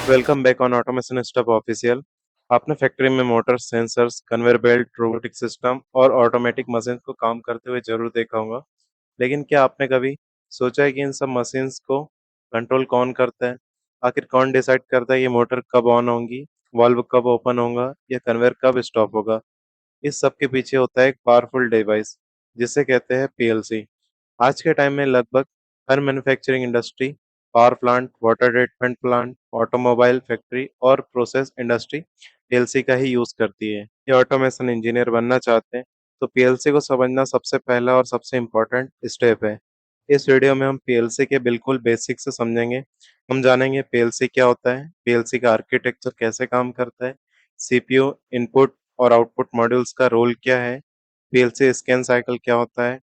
Welcome back on automation stuff official. आपने factory में motor, sensors, conveyor belt, robotic system और automatic machine को काम करते हुए जरूर देखा होगा। लेकिन क्या आपने कभी सोचा है कि इन सब मशीन्स को कंट्रोल कौन करता है? आखिर कौन डिसाइड करता है ये मोटर कब ऑन होंगी, वाल्व कब ओपन होगा या कन्वेयर कब स्टॉप होगा? इस सब के पीछे होता है एक पावरफुल डिवाइस जिसे कहते हैं पीएलसी। आज के टाइम में लगभग हर manufacturing industry, power plant, water treatment plant, automobile factory और प्रोसेस इंडस्ट्री पीएलसी का ही यूज करती है। ये ऑटोमेशन इंजीनियर बनना चाहते हैं तो पीएलसी को समझना सबसे पहला और सबसे इम्पोर्टेंट स्टेप है। इस वीडियो में हम पीएलसी के बिल्कुल बेसिक से समझेंगे। हम जानेंगे पीएलसी क्या होता है, पीएलसी का आर्किटेक्चर कैसे काम करता है, सीपीयू इनपुट और आउटपुट मॉड्यूल्स का रोल क्या है, पीएलसी स्कैन साइकिल क्या होता है,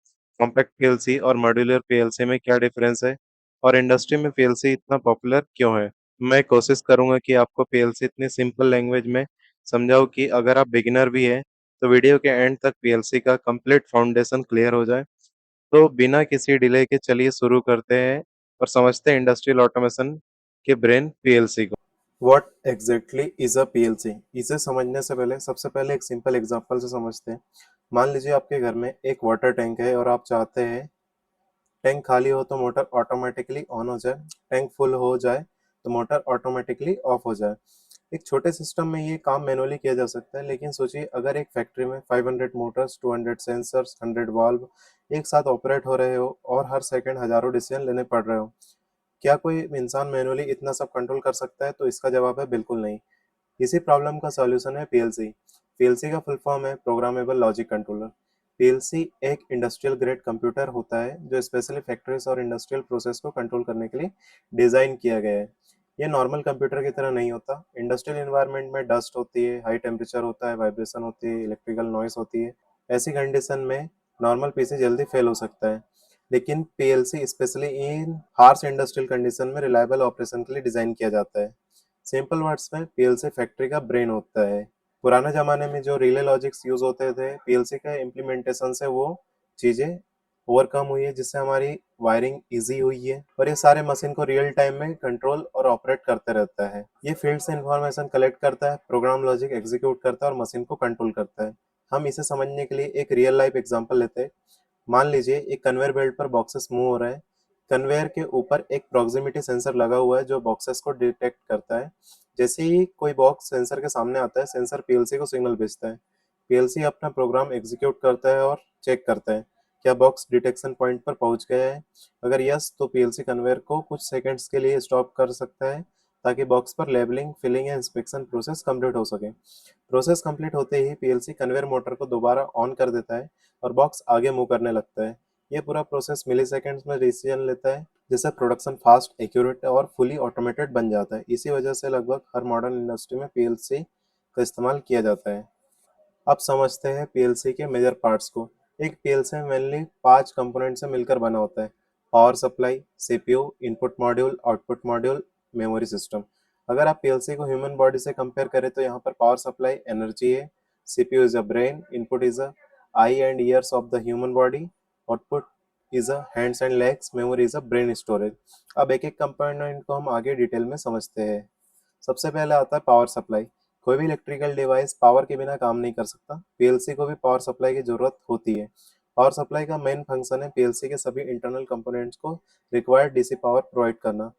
कॉम्पैक्ट पीएलसी और मॉड्यूलर पीएलसी में क्या डिफरेंस है और इंडस्ट्री में पीएलसी इतना पॉपुलर क्यों है। मैं कोशिश करूंगा कि आपको पीएलसी इतनी सिंपल लैंग्वेज में समझाऊं कि अगर आप बिगिनर भी हैं तो वीडियो के एंड तक पीएलसी का कंप्लीट फाउंडेशन क्लियर हो जाए। तो बिना किसी डिले के चलिए शुरू करते हैं और समझते हैं इंडस्ट्रियल ऑटोमेशन के ब्रेन पीएलसी को। What exactly is a PLC? इसे समझने से पहले सबसे पहले एक सिंपल एग्जांपल से समझते हैं। मान लीजिए आपके घर में एक वाटर टैंक है और आप चाहते हैं टैंक खाली हो तो मोटर ऑटोमेटिकली ऑन हो जाए, टैंक फुल हो जाए तो मोटर ऑटोमेटिकली ऑफ हो जाए। एक छोटे सिस्टम में ये काम मैनुअली किया जा सकता है, लेकिन सोचिए अगर एक फैक्ट्री में 500 मोटर्स, 200 सेंसर्स, 100 वाल्व एक साथ ऑपरेट हो रहे हो और हर सेकंड हजारों डिसीजन लेने पड़ रहे हो। क्या कोई इंसान मैनुअली इतना सब कंट्रोल कर सकता है? तो इसका जवाब है बिल्कुल नहीं। इसी प्रॉब्लम का सॉल्यूशन है पीएलसी। पीएलसी का फुल फॉर्म है प्रोग्रामेबल लॉजिक कंट्रोलर। पीएलसी एक इंडस्ट्रियल ग्रेड कंप्यूटर होता है जो स्पेशली फैक्ट्रीज और इंडस्ट्रियल प्रोसेस को कंट्रोल करने के लिए डिजाइन किया गया है। ये नॉर्मल कंप्यूटर की तरह नहीं होता। इंडस्ट्रियल एनवायरनमेंट में डस्ट होती है, हाई टेम्परेचर होता है, वाइब्रेशन होती है, इलेक्ट्रिकल नॉइस होती है। ऐसी कंडीशन में नॉर्मल पीसी जल्दी फेल हो सकता है, लेकिन PLC specially in harsh industrial condition में रिलायबल ऑपरेशन के लिए डिजाइन किया जाता है। सिंपल वर्ड्स में पीएलसी फैक्ट्री का ब्रेन होता है। पुराने जमाने में जो रिले लॉजिक्स यूज होते थे, पीएलसी के इम्प्लीमेंटेशन से वो चीजें ओवरकम हुई है, जिससे हमारी वायरिंग इजी हुई है और ये सारे मशीन को रियल टाइम में कंट्रोल और ऑपरेट करते रहता है। ये फील्ड से इंफॉर्मेशन कलेक्ट करता है, प्रोग्राम लॉजिक एग्जीक्यूट करता है और मशीन को कंट्रोल करता है। हम इसे समझने के लिए एक रियल लाइफ एग्जांपल लेते हैं। मान लीजिए एक कन्वेयर बेल्ट पर बॉक्सेस मूव हो रहे हैं। कन्वेयर के ऊपर एक प्रॉक्सिमिटी सेंसर लगा हुआ है जो बॉक्सेस को डिटेक्ट करता है। जैसे ही कोई बॉक्स सेंसर के सामने आता है, सेंसर पीएलसी को सिग्नल भेजता है। पीएलसी अपना प्रोग्राम एग्जीक्यूट करता है और चेक करता है क्या बॉक्स डिटेक्शन पॉइंट पर पहुंच गया है। अगर यस, तो पीएलसी कन्वेयर को कुछ सेकंड्स के लिए स्टॉप कर सकता है ताकि बॉक्स पर लेबलिंग, फिलिंग या इंस्पेक्शन प्रोसेस कंप्लीट हो सके। प्रोसेस कंप्लीट होते ही पीएलसी कन्वेयर मोटर को दोबारा ऑन कर देता है और बॉक्स आगे मूव करने लगता है। ये पूरा प्रोसेस मिली सेकेंड्स में डिसीजन लेता है, जिससे प्रोडक्शन फास्ट, एक्यूरेट और फुली ऑटोमेटेड बन जाता है। इसी वजह से लगभग हर मॉडर्न इंडस्ट्री में पीएलसी का इस्तेमाल किया जाता है। अब समझते हैं पीएलसी के मेजर पार्ट्स को। एक पीएलसी मेनली 5 कंपोनेंट से मिलकर बना होता है। Power supply, CPU, input module, output module, memory system. अगर आप पीएलसी को ह्यूमन बॉडी से कंपेयर करें तो यहाँ पर पावर सप्लाई एनर्जी है, CPU is a brain, input is a I and years of the human body, output is a hands and legs, memory is a brain storage. अब एक एक component को हम आगे डिटेल में समझते हैं। सबसे पहले आता है पावर सप्लाई। कोई भी इलेक्ट्रिकल डिवाइस पावर के बिना काम नहीं कर सकता। पीएलसी को भी पावर सप्लाई की जरूरत होती है। पावर सप्लाई का मेन फंक्शन है पीएलसी के सभी इंटरनल कंपोनेंट्स को रिक्वायर्ड डीसी पावर प्रोवाइड करना।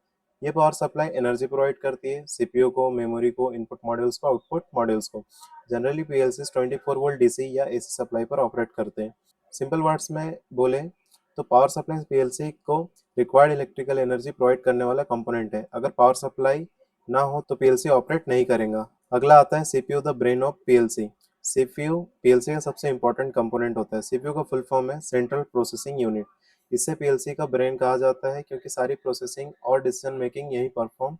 ये पावर सप्लाई एनर्जी प्रोवाइड करती है सीपीयू को, मेमोरी को, इनपुट मॉड्यूल्स को, आउटपुट मॉड्यूल्स को। जनरली पीएलसी 24 वोल्ट डीसी या एसी सप्लाई पर ऑपरेट करते हैं। सिंपल वर्ड्स में बोले तो पावर सप्लाई पीएलसी को रिक्वायर्ड इलेक्ट्रिकल एनर्जी प्रोवाइड करने वाला कंपोनेंट है। अगर पावर सप्लाई ना हो तो पीएलसी ऑपरेट नहीं करेगा। अगला आता है CPU, the brain of PLC. CPU PLC का सबसे इंपॉर्टेंट कंपोनेंट होता है। सीपीयू का फुल फॉर्म है सेंट्रल प्रोसेसिंग यूनिट। इसे पीएलसी का ब्रेन कहा जाता है क्योंकि सारी प्रोसेसिंग और डिसीजन मेकिंग यही परफॉर्म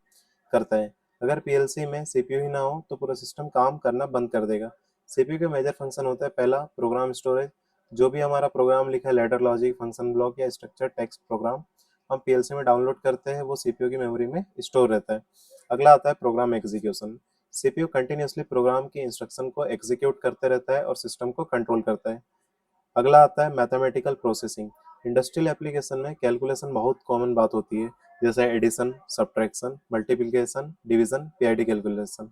करता है। अगर पीएलसी में सीपीयू ही ना हो तो पूरा सिस्टम काम करना बंद कर देगा। सीपीयू के मेजर फंक्शन होता है, पहला प्रोग्राम स्टोरेज। जो भी हमारा प्रोग्राम लिखा है, लेटर लॉजिक, फंक्शन ब्लॉक या स्ट्रक्चर टेक्स्ट प्रोग्राम हम पीएलसी में डाउनलोड करते हैं, वो सीपीयू की मेमोरी में स्टोर रहता है। अगला आता है program execution. CPU continuously program की इंस्ट्रक्शन को एग्जीक्यूट करते रहता है और सिस्टम को कंट्रोल करता है। अगला आता है मैथमेटिकल प्रोसेसिंग। इंडस्ट्रियल एप्लीकेशन में कैलकुलेशन बहुत कॉमन बात होती है, जैसे addition, subtraction, multiplication, division, PID calculation.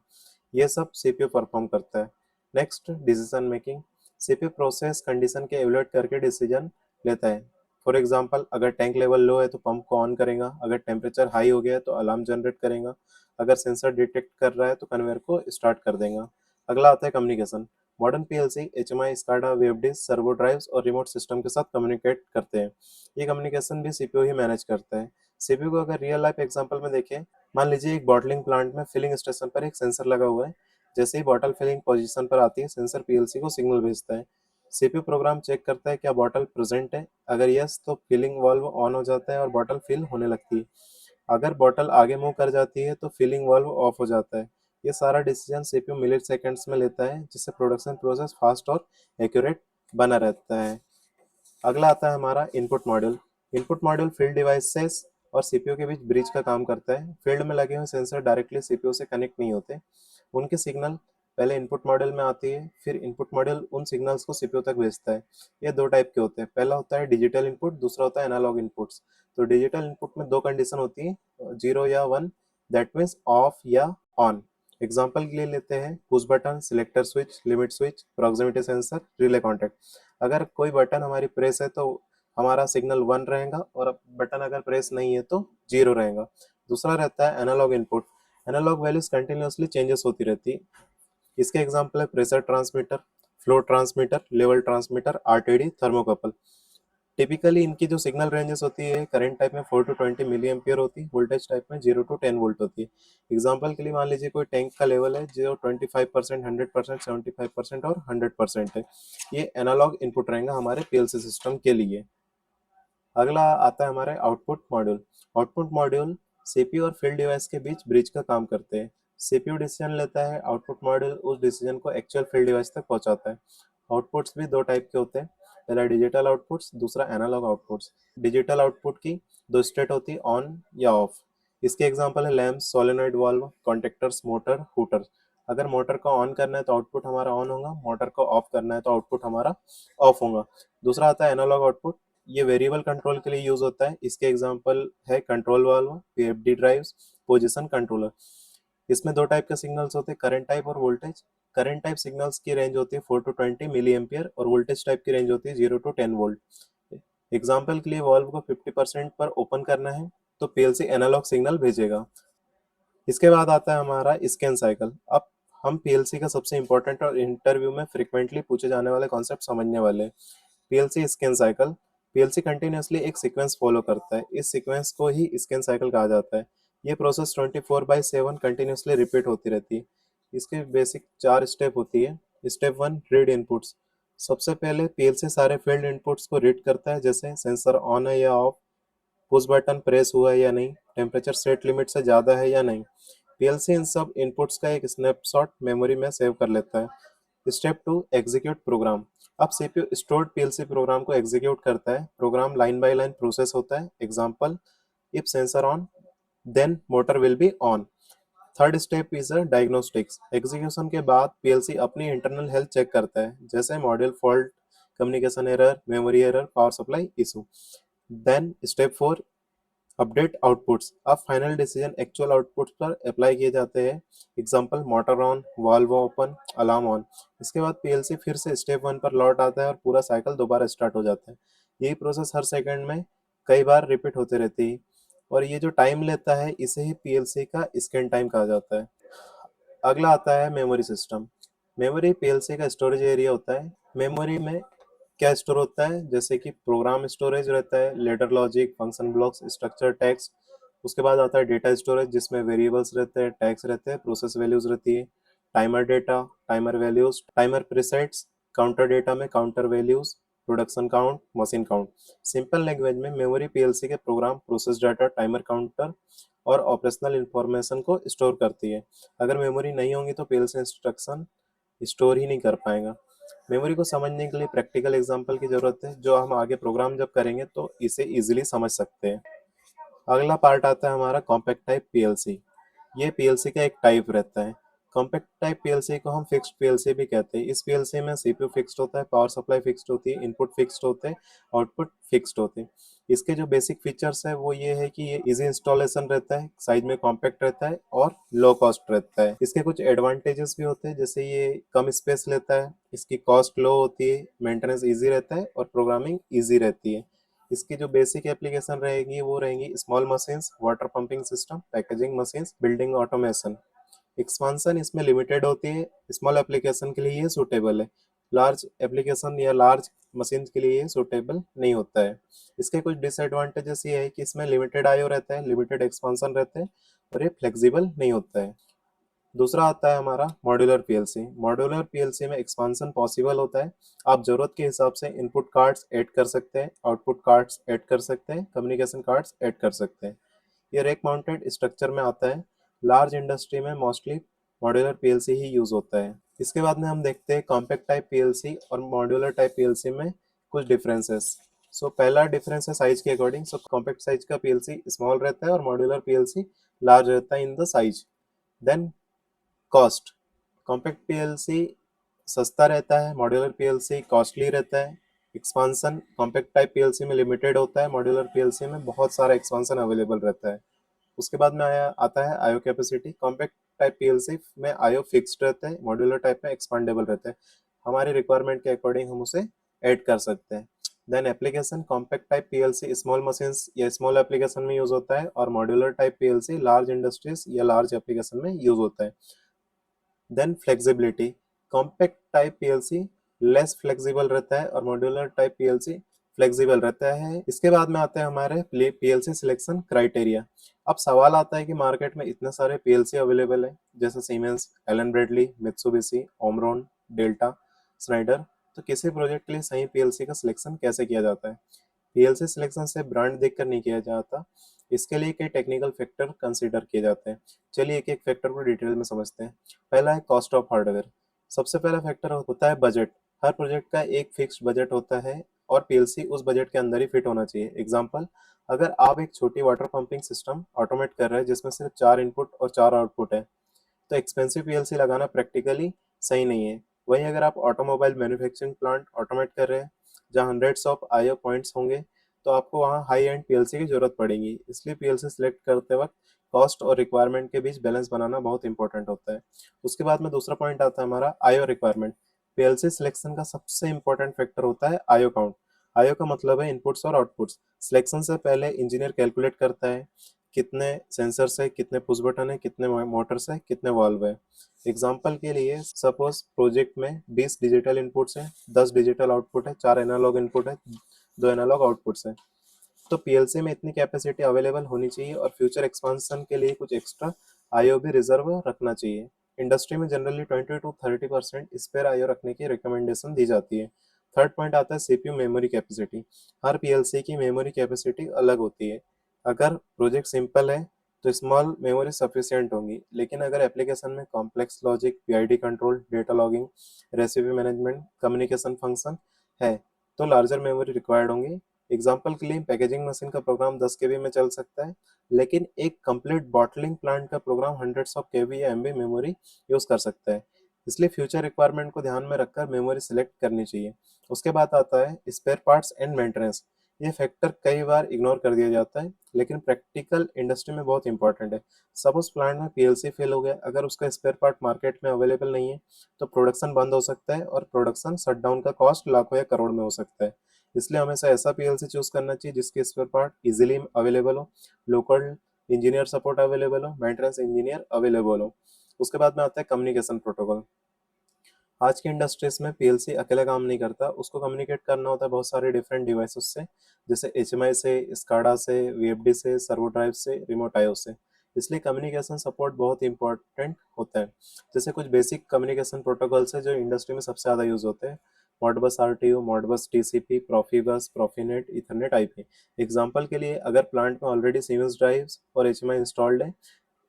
ये सब सीपीयू परफॉर्म करता है। Next, decision making. CPU process condition के एवेलुएट करके डिसीजन लेता है। फॉर एग्जांपल, अगर टैंक लेवल लो है तो पंप को ऑन करेगा, अगर टेम्परेचर हाई हो गया है तो अलार्म जनरेट करेगा, अगर सेंसर डिटेक्ट कर रहा है तो कन्वेयर को स्टार्ट कर देगा। अगला आता है communication. Modern PLC HMI, SCADA, वेवडिस, सर्वो ड्राइव्स और रिमोट सिस्टम के साथ कम्युनिकेट करते हैं। ये कम्युनिकेशन भी सीपीयू ही मैनेज करता है। सीपीयू को अगर रियल लाइफ एग्जांपल में देखें, मान लीजिए एक बॉटलिंग प्लांट में फिलिंग स्टेशन पर एक सेंसर लगा हुआ है। जैसे ही बॉटल फिलिंग पोजीशन पर आती है, सेंसर पीएलसी को सिग्नल भेजता है। सीपीयू प्रोग्राम चेक करता है क्या बॉटल प्रेजेंट है। अगर यस, तो फिलिंग वाल्व ऑन हो जाता है और बॉटल फिल होने लगती है। अगर बॉटल आगे मूव कर जाती है तो फिलिंग वाल्व ऑफ हो जाता है। ये सारा डिसीजन सीपीयू मिली सेकेंड्स में लेता है, जिससे प्रोडक्शन प्रोसेस फास्ट और एक्यूरेट बना रहता है। अगला आता है हमारा input module. Input module field devices और सीपीयू के बीच ब्रिज का काम करता है। फील्ड में लगे हुए सेंसर डायरेक्टली सीपीयू से कनेक्ट नहीं होते। उनके सिग्नल पहले इनपुट मॉड्यूल में आती है, फिर इनपुट मॉड्यूल उन सिग्नल्स को सीपीयू तक भेजता है। ये दो टाइप के होते हैं, पहला होता है डिजिटल इनपुट, दूसरा होता है एनालॉग इनपुट्स। तो डिजिटल इनपुट में दो कंडीशन होती है, जीरो या वन, दैट मीन्स ऑफ या ऑन। एग्जाम्पल के लिए लेते हैं push button, selector switch, limit switch, proximity sensor, relay contact. अगर कोई बटन हमारी प्रेस है तो हमारा सिग्नल वन रहेगा, और बटन अगर प्रेस नहीं है तो जीरो रहेगा। दूसरा रहता है analogue input. Analogue values continuously changes होती रहती है। इसके एग्जांपल है pressure transmitter, flow transmitter, level transmitter, RTD, thermocouple. Typically इनकी जो सिग्नल रेंजेस होती है, करंट टाइप में 4 टू 20 मिली एम्पियर होती है, वोल्टेज टाइप में 0 टू 10 वोल्ट होती है। एग्जांपल के लिए मान लीजिए कोई टैंक का लेवल है जो 25%, 100%, 75% और 100% है। ये एनालॉग इनपुट रहेगा हमारे पीएलसी सिस्टम के लिए। अगला आता है हमारे output module. Output module CPU और फील्ड डिवाइस के बीच ब्रिज का काम करते हैं। सीपीयू डिसीजन लेता है, आउटपुट मॉड्यूल उस डिसीजन को एक्चुअल फील्ड डिवाइस तक पहुंचाता है। आउटपुट्स भी दो टाइप के होते हैं, पहला डिजिटल आउटपुट्स, दूसरा एनालॉग आउटपुट्स। डिजिटल आउटपुट की दो स्टेट होती है, ऑन या ऑफ। इसके एग्जांपल है lamp, solenoid valve, contractors, motor, hooter. अगर मोटर को ऑन करना है तो आउटपुट हमारा ऑन होगा, मोटर को ऑफ करना है तो आउटपुट हमारा ऑफ होगा। दूसरा आता है एनालॉग आउटपुट। ये वेरिएबल कंट्रोल के लिए यूज होता है। इसके एग्जांपल है control valve, PFD drives, position controller. इसमें दो टाइप के सिग्नल्स होते हैं, करंट टाइप और वोल्टेज। करंट टाइप सिग्नल्स की रेंज होती है 4 टू 20 मिली एम्पियर, और वोल्टेज टाइप की रेंज होती है 0 टू 10 वोल्ट। एग्जाम्पल के लिए वाल्व को 50% पर ओपन करना है तो पीएलसी एनालॉग सिग्नल भेजेगा। इसके बाद आता है हमारा स्कैन साइकिल। अब हम पीएलसी का सबसे इंपॉर्टेंट और इंटरव्यू में फ्रिक्वेंटली पूछे जाने वाले कॉन्सेप्ट समझने वाले हैं। PLC scan cycle. PLC continuously एक सीक्वेंस फॉलो करता है, इस सीक्वेंस को ही स्कैन साइकिल कहा जाता है। ये प्रोसेस 24/7 कंटिन्यूअसली रिपीट होती रहती है। इसके बेसिक 4 स्टेप होती है। Step 1, read inputs. सबसे पहले पीएलसी सारे फील्ड इनपुट्स को रीड करता है, जैसे सेंसर ऑन है या ऑफ, पुश बटन प्रेस हुआ है या नहीं, टेम्परेचर सेट लिमिट से ज़्यादा है या नहीं। पीएलसी इन सब इनपुट्स का एक स्नैपशॉट मेमोरी में सेव कर लेता है। Step 2, execute program. अब सीपीयू स्टोर्ड पीएलसी प्रोग्राम को एग्जीक्यूट करता है। Program line by line process होता है। Example, if sensor on then motor will be on. Third step is a diagnostics. Execution के बाद पीएलसी अपनी इंटरनल हेल्थ चेक करता है, जैसे module fault, communication error, memory error, power supply issue. Then step 4, update outputs. अब final decision actual outputs पर apply किए जाते हैं। Example, motor on, valve open, alarm on. इसके बाद पीएलसी फिर से स्टेप 1 पर लौट आता है और पूरा साइकिल दोबारा स्टार्ट हो जाता है। यही प्रोसेस हर सेकंड में कई बार रिपीट होते रहती है, और ये जो टाइम लेता है इसे ही पीएलसी का स्कैन टाइम कहा जाता है। अगला आता है मेमोरी सिस्टम। मेमोरी पीएलसी का स्टोरेज एरिया होता है। मेमोरी में क्या स्टोर होता है, जैसे कि प्रोग्राम स्टोरेज रहता है, ladder logic, function blocks, structure, tags. उसके बाद आता है डेटा स्टोरेज, जिसमें वेरिएबल्स रहते हैं, टैग्स रहते हैं, प्रोसेस वैल्यूज रहती है, timer data, timer values, timer presets, counter data में counter values, production count, machine count. Simple language में मेमोरी पीएलसी के program, process data, timer counter और ऑपरेशनल इंफॉर्मेशन को स्टोर करती है। अगर मेमोरी नहीं होगी तो पीएलसी इंस्ट्रक्शन स्टोर ही नहीं कर पाएगा। मेमोरी को समझने के लिए प्रैक्टिकल एग्जांपल की जरूरत है, जो हम आगे प्रोग्राम जब करेंगे तो इसे इजीली समझ सकते हैं। अगला पार्ट आता है हमारा कॉम्पैक्ट टाइप पीएलसी। ये पीएलसी का एक टाइप रहता है। कॉम्पैक्ट टाइप पीएलसी को हम फिक्स्ड पीएलसी भी कहते हैं। इस पीएलसी में सीपीयू फिक्स्ड होता है, पावर सप्लाई फिक्स्ड होती है, इनपुट फिक्स्ड होते हैं, आउटपुट फिक्स्ड होते हैं। इसके जो बेसिक फीचर्स है वो ये है कि ये इजी इंस्टॉलेशन रहता है, साइज में कॉम्पैक्ट रहता है और लो कॉस्ट रहता है। इसके कुछ एडवांटेजेस भी होते हैं, जैसे ये कम स्पेस लेता है, इसकी कॉस्ट लो होती है, मेंटेनेंस इजी रहता है और प्रोग्रामिंग इजी रहती है। इसकी जो बेसिक एप्लीकेशन रहेगी वो रहेंगी small machines, water pumping system, packaging machines, building automation. Expansion इसमें लिमिटेड होती है, स्मॉल एप्लीकेशन के लिए ये सूटेबल है, लार्ज एप्लीकेशन या लार्ज मशीन के लिए ये सूटेबल नहीं होता है। इसके कुछ डिसएडवांटेजेस ये है कि इसमें लिमिटेड आईओ रहता है, लिमिटेड एक्सपांशन रहते हैं और ये फ्लेक्सिबल नहीं होता है। दूसरा आता है हमारा मॉड्यूलर पीएलसी। मॉड्यूलर पीएलसी में एक्सपांशन पॉसिबल होता है। आप जरूरत के हिसाब से इनपुट कार्ड्स ऐड कर सकते हैं, आउटपुट कार्ड्स ऐड कर सकते हैं, कम्युनिकेशन कार्ड्स ऐड कर सकते हैं। ये रैक माउंटेड स्ट्रक्चर में आता है। लार्ज इंडस्ट्री में मोस्टली मॉड्यूलर पीएलसी ही यूज होता है। इसके बाद में हम देखते हैं कॉम्पैक्ट टाइप पीएलसी और मॉड्यूलर टाइप पीएलसी में कुछ डिफरेंसेस। पहला डिफरेंस है साइज के अकॉर्डिंग। कॉम्पैक्ट साइज का पीएलसी स्मॉल रहता है और मॉड्यूलर पीएलसी लार्ज रहता है in the size. Then cost, compact PLC सस्ता रहता है, मॉड्यूलर पीएलसी कॉस्टली रहता है। एक्सपांशन कॉम्पैक्ट टाइप पीएलसी में लिमिटेड होता है, मॉड्यूलर पीएलसी में बहुत सारा एक्सपांशन अवेलेबल रहता है। उसके बाद में आता है IO capacity. Compact type PLC में आईओ फिक्स्ड रहता है, मॉड्यूलर टाइप में एक्सपांडेबल रहता है। हमारी रिक्वायरमेंट के अकॉर्डिंग हम उसे ऐड कर सकते हैं। Then application, compact type PLC small machines या स्मॉल एप्लीकेशन में यूज होता है और modular type PLC large industries या लार्ज एप्लीकेशन में यूज होता है। Then flexibility, compact type PLC less flexible रहता है और मॉड्यूलर टाइप पीएलसी फ्लेक्सिबल रहता है। इसके बाद में आते हैं हमारे पीएलसी सिलेक्शन क्राइटेरिया। अब सवाल आता है कि मार्केट में इतने सारे पीएलसी अवेलेबल है, जैसे Siemens, Allen Bradley, Mitsubishi, Omron, Delta, Schneider, तो किसी प्रोजेक्ट के लिए सही पीएलसी का सिलेक्शन कैसे किया जाता है? पीएलसी सिलेक्शन से ब्रांड देखकर नहीं किया जाता, इसके लिए कई टेक्निकल फैक्टर कंसीडर किए जाते हैं। चलिए एक एक फैक्टर को डिटेल में समझते हैं। पहला है कॉस्ट ऑफ हार्डवेयर। सबसे पहला फैक्टर होता है बजट। हर प्रोजेक्ट का एक फिक्स्ड बजट होता है और पीएलसी उस बजट के अंदर ही फिट होना चाहिए। एग्जांपल, अगर आप एक छोटी वाटर पंपिंग सिस्टम ऑटोमेट कर रहे हैं जिसमें सिर्फ 4 इनपुट और 4 आउटपुट है, तो एक्सपेंसिव पीएलसी लगाना प्रैक्टिकली सही नहीं है। वहीं अगर आप ऑटोमोबाइल मैन्युफैक्चरिंग प्लांट ऑटोमेट कर रहे हैं जहां हंड्रेड्स ऑफ आईओ पॉइंट्स होंगे, तो आपको वहां हाई एंड पीएलसी की जरूरत पड़ेगी। इसलिए पीएलसी सिलेक्ट करते वक्त कॉस्ट और रिक्वायरमेंट के बीच बैलेंस बनाना बहुत इंपॉर्टेंट होता है। उसके बाद में दूसरा पॉइंट आता है हमारा आईओ रिक्वायरमेंट। पीएलसी सिलेक्शन का सबसे इंपॉर्टेंट फैक्टर होता है आईओ काउंट। आईओ का मतलब है इनपुट्स और आउटपुट्स। सिलेक्शन से पहले इंजीनियर कैलकुलेट करता है कितने सेंसर्स है, कितने पुश बटन है, कितने मोटर्स है, कितने वाल्व है। एग्जाम्पल के लिए सपोज प्रोजेक्ट में 20 डिजिटल इनपुट्स है, 10 डिजिटल आउटपुट है, 4 एनालॉग इनपुट है, 2 एनालॉग आउटपुट्स है। तो पीएलसी में इतनी कैपेसिटी अवेलेबल होनी चाहिए और फ्यूचर एक्सपांशन के लिए कुछ एक्स्ट्रा आईओ भी रिजर्व रखना चाहिए। इंडस्ट्री में जनरली 20 to 30% स्पेयर आईओ रखने की रिकमेंडेशन दी जाती है। थर्ड पॉइंट आता है सीपीयू मेमोरी कैपेसिटी। हर पीएलसी की मेमोरी कैपेसिटी अलग होती है। अगर प्रोजेक्ट सिंपल है तो स्मॉल मेमोरी सफिशिएंट होंगी, लेकिन अगर एप्लीकेशन में complex logic, PID control, data logging, recipe management, communication function है, तो लार्जर मेमोरी रिक्वायर्ड होंगी। एग्जाम्पल के लिए पैकेजिंग मशीन का प्रोग्राम 10 केबी में चल सकता है, लेकिन एक कंप्लीट बॉटलिंग प्लांट का प्रोग्राम हंड्रेड्स ऑफ केबी या एमबी मेमोरी यूज कर सकता है। इसलिए फ्यूचर रिक्वायरमेंट को ध्यान में रखकर मेमोरी सिलेक्ट करनी चाहिए। उसके बाद आता है स्पेयर पार्ट्स एंड मेंटेनेंस। ये फैक्टर कई बार इग्नोर कर दिया जाता है, लेकिन प्रैक्टिकल इंडस्ट्री में बहुत इंपॉर्टेंट है। सपोज प्लांट में पीएलसी फेल हो गया, अगर उसका स्पेयर पार्ट मार्केट में अवेलेबल नहीं है, तो प्रोडक्शन बंद हो सकता है और प्रोडक्शन शटडाउन का कॉस्ट लाखों या करोड़ में हो सकता है। इसलिए हमेशा ऐसा पीएलसी चूज करना चाहिए जिसके स्पेयर पार्ट इजीली अवेलेबल हो, लोकल इंजीनियर सपोर्ट अवेलेबल हो, मेंटेनेंस इंजीनियर अवेलेबल हो। उसके बाद में आता है कम्युनिकेशन प्रोटोकॉल। आज की इंडस्ट्रीज में पीएलसी अकेला काम नहीं करता, उसको कम्युनिकेट करना होता है बहुत सारे डिफरेंट डिवाइसेस से, जैसे एचएमआई से, स्काडा से, वीएफडी से, सर्वो ड्राइव से, रिमोट आईओ से। इसलिए कम्युनिकेशन सपोर्ट बहुत इंपॉर्टेंट होता है। जैसे कुछ बेसिक कम्युनिकेशन प्रोटोकॉल्स है जो इंडस्ट्री में सबसे ज़्यादा यूज होते हैं। Modbus RTU, Modbus TCP, Profibus, Profinet, Ethernet, IP. Example के लिए अगर प्लांट में ऑलरेडी सीमेंस ड्राइव्स और एचएमआई इंस्टॉल्ड है,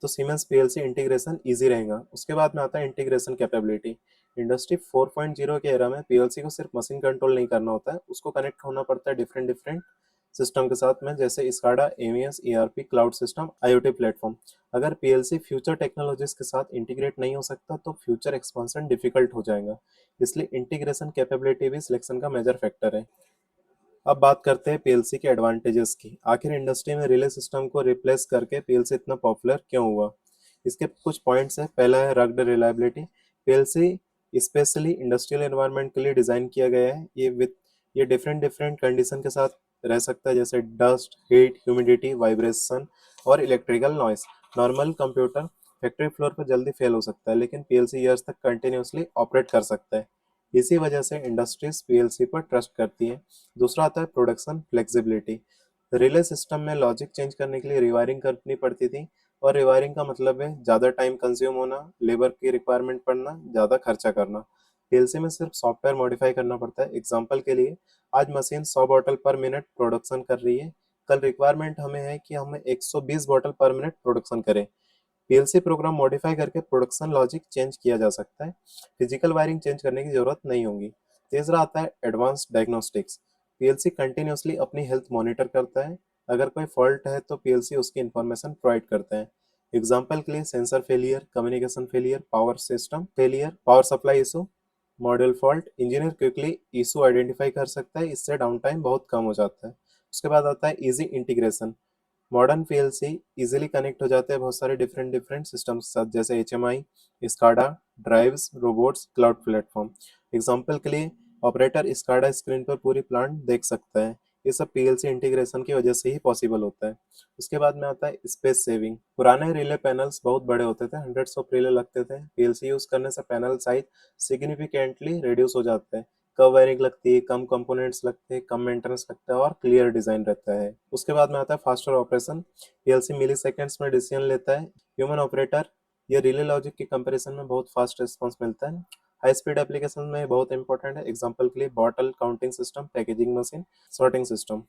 तो सीमेंस पीएलसी इंटीग्रेशन इजी रहेगा। उसके बाद में आता है इंटीग्रेशन कैपेबिलिटी। इंडस्ट्री 4.0 के एरा में पीएलसी को सिर्फ मशीन कंट्रोल नहीं करना होता है, उसको कनेक्ट होना पड़ता है डिफरेंट डिफरेंट सिस्टम के साथ में, जैसे SCADA, MES, ERP, cloud system, IoT platform. अगर पीएलसी फ्यूचर टेक्नोलॉजीज के साथ इंटीग्रेट नहीं हो सकता तो फ्यूचर एक्सपांशन डिफिकल्ट हो जाएगा। इसलिए इंटीग्रेशन कैपेबिलिटी भी सिलेक्शन का मेजर फैक्टर है। अब बात करते हैं पीएलसी के एडवांटेजेस की। आखिर इंडस्ट्री में रिले सिस्टम को रिप्लेस करके पीएलसी इतना पॉपुलर क्यों हुआ? इसके कुछ पॉइंट्स हैं। पहला है rugged reliability. PLC specially industrial environment के लिए डिजाइन किया गया है। ये डिफरेंट डिफरेंट कंडीशन के साथ रह सकता है, जैसे डस्ट, हीट, ह्यूमिडिटी, वाइब्रेशन और electrical noise. Normal computer factory floor पर जल्दी फेल हो सकता है, लेकिन पीएलसी ईयर्स तक कंटिन्यूअसली ऑपरेट कर सकता है। इसी वजह से इंडस्ट्रीज पीएलसी पर ट्रस्ट करती है। दूसरा आता है प्रोडक्शन फ्लेक्सिबिलिटी। रिले सिस्टम में लॉजिक चेंज करने के लिए रिवायरिंग करनी पड़ती थी, और रिवायरिंग का मतलब है ज़्यादा टाइम कंज्यूम होना, लेबर की रिक्वायरमेंट पड़ना, ज़्यादा खर्चा करना। पीएलसी में सिर्फ सॉफ्टवेयर मॉडिफाई करना पड़ता है। एग्जांपल के लिए, आज मशीन 100 बॉटल पर मिनट प्रोडक्शन कर रही है, कल रिक्वायरमेंट हमें है कि हमें 120 बॉटल पर मिनट प्रोडक्शन करें। पीएलसी प्रोग्राम मॉडिफाई करके प्रोडक्शन लॉजिक चेंज किया जा सकता है। फिजिकल वायरिंग चेंज करने की जरूरत नहीं होगी। तीसरा आता है एडवांस डायग्नोस्टिक्स। पीएलसी कंटिन्यूअसली अपनी हेल्थ मॉनिटर करता है। अगर कोई फॉल्ट है तो पीएलसी उसकी इंफॉर्मेशन प्रोवाइड करता है। एग्जाम्पल के लिए sensor failure, communication failure, power system failure, power supply issue, module fault. Engineer quickly issue identify कर सकता है, इससे डाउन टाइम बहुत कम हो जाता है। उसके बाद आता है easy integration. Modern PLC easily connect हो जाते हैं बहुत सारे डिफरेंट डिफरेंट सिस्टम्स के साथ, जैसे HMI, SCADA, drives, robots, cloud platform. Example के लिए, ऑपरेटर स्काडा स्क्रीन पर पूरी प्लांट देख सकता है। ये सब पीएलसी इंटीग्रेशन की वजह से ही पॉसिबल होता है। उसके बाद में आता है स्पेस सेविंग। पुराने रिले पैनल्स बहुत बड़े होते थे, हंड्रेड्स ऑफ रिले लगते थे। पीएलसी यूज करने से पैनल साइज सिग्निफिकेंटली रिड्यूस हो जाते हैं। कम वायरिंग लगती है, कम कंपोनेंट्स लगते हैं, कम मेंटेनेंस लगता है और क्लियर डिजाइन रहता है। उसके बाद में आता है फास्टर ऑपरेशन। पीएलसी मिली सेकेंड्स में डिसीजन लेता है। ह्यूमन ऑपरेटर, ये रिले लॉजिक के कंपैरिजन में बहुत फास्ट रिस्पॉन्स मिलता है। हाई स्पीड एप्लीकेशन में बहुत इंपॉर्टेंट है। एग्जांपल के लिए bottle counting system, packaging machine, sorting system.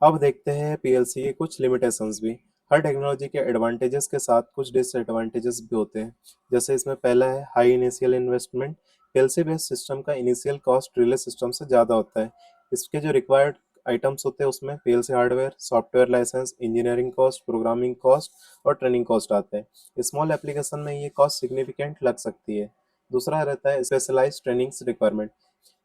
अब देखते हैं पीएलसी के कुछ लिमिटेशंस भी। हर टेक्नोलॉजी के एडवांटेजेस के साथ कुछ डिसएडवांटेजेस भी होते हैं। जैसे इसमें पहला है high initial investment. PLC based system का इनिशियल कॉस्ट रिले सिस्टम से ज़्यादा होता है। इसके जो रिक्वायर्ड आइटम्स होते हैं उसमें PLC hardware, software license, engineering cost, programming cost और ट्रेनिंग कॉस्ट आते हैं। स्मॉल एप्लीकेशन में ये कॉस्ट सिग्निफिकेंट लग सकती है। दूसरा रहता है स्पेशलाइज्ड ट्रेनिंग्स रिक्वायरमेंट।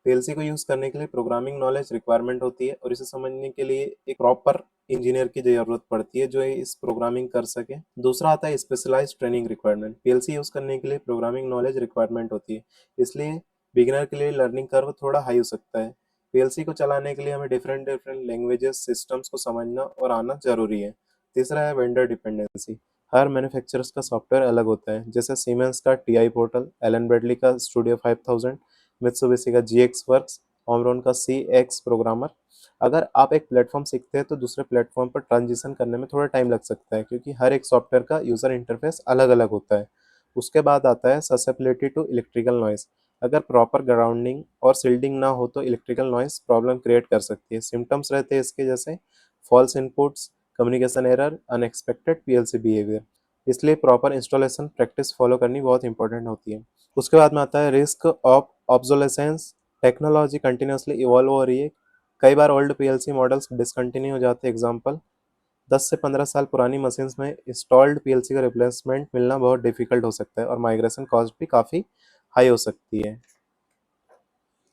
पीएलसी को यूज करने के लिए प्रोग्रामिंग नॉलेज रिक्वायरमेंट होती है, और इसे समझने के लिए एक प्रॉपर इंजीनियर की जरूरत पड़ती है जो इस प्रोग्रामिंग कर सके। दूसरा आता है specialized training requirement. PLC use करने के लिए प्रोग्रामिंग नॉलेज रिक्वायरमेंट होती है, इसलिए बिगिनर के लिए लर्निंग कर्व थोड़ा हाई हो सकता है। पीएलसी को चलाने के लिए हमें डिफरेंट डिफरेंट लैंग्वेजेस, सिस्टम्स को समझना और आना जरूरी है। तीसरा है वेंडर डिपेंडेंसी। हर मैन्युफैक्चरर्स का सॉफ्टवेयर अलग होता है, जैसे सीमेंस का टीआई पोर्टल, एलन ब्रेडली का स्टूडियो 5000, मित्सुबिशी का जीएक्स वर्क्स, ओमरॉन का सी एक्स प्रोग्रामर। अगर आप एक प्लेटफॉर्म सीखते हैं तो दूसरे प्लेटफॉर्म पर ट्रांजिशन करने में थोड़ा टाइम लग सकता है, क्योंकि हर एक सॉफ्टवेयर का यूज़र इंटरफेस अलग अलग होता है। उसके बाद आता है ससेबिलिटी टू इलेक्ट्रिकल नॉइस। अगर प्रॉपर ग्राउंडिंग और सील्डिंग ना हो तो इलेक्ट्रिकल नॉइस प्रॉब्लम क्रिएट कर सकती है। सिम्टम्स रहते हैं इसके, जैसे false inputs, communication error, unexpected PLC behaviour. इसलिए प्रॉपर इंस्टॉलेशन प्रैक्टिस फॉलो करनी बहुत इंपॉर्टेंट होती है। उसके बाद में आता है risk of obsolescence. Technology continuously evolve हो रही है। कई बार ओल्ड पीएलसी मॉडल्स डिसकंटिन्यू हो जाते हैं। एग्जांपल, 10 से 15 साल पुरानी मशीन्स में इंस्टॉल्ड पीएलसी का रिप्लेसमेंट मिलना बहुत डिफिकल्ट हो सकता है, और माइग्रेशन कॉस्ट भी काफ़ी हाई हो सकती है।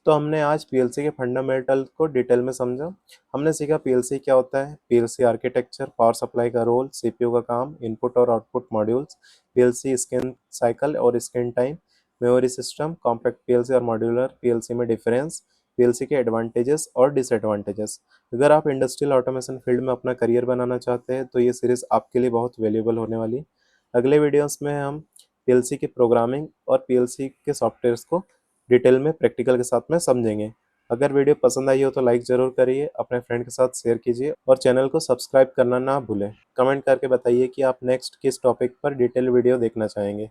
तो हमने आज पीएलसी के फंडामेंटल को डिटेल में समझा। हमने सीखा पीएलसी क्या होता है, पीएलसी आर्किटेक्चर, पावर सप्लाई का रोल, सीपीयू का काम, इनपुट और output modules, PLC scan cycle और scan time, memory system, compact PLC और मॉड्यूलर पीएलसी में डिफरेंस, पीएलसी के एडवांटेजेस और डिसएडवांटेजेस। अगर आप इंडस्ट्रियल ऑटोमेशन फील्ड में अपना करियर बनाना चाहते हैं तो ये सीरीज आपके लिए बहुत वैल्यूएबल होने वाली है। अगले वीडियोस में हम पीएलसी की प्रोग्रामिंग और पीएलसी के सॉफ्टवेयर्स को डिटेल में प्रैक्टिकल के साथ में समझेंगे। अगर वीडियो पसंद आई हो तो लाइक ज़रूर करिए, अपने फ्रेंड के साथ शेयर कीजिए और चैनल को सब्सक्राइब करना ना भूलें। कमेंट करके बताइए कि आप नेक्स्ट किस टॉपिक पर डिटेल वीडियो देखना चाहेंगे।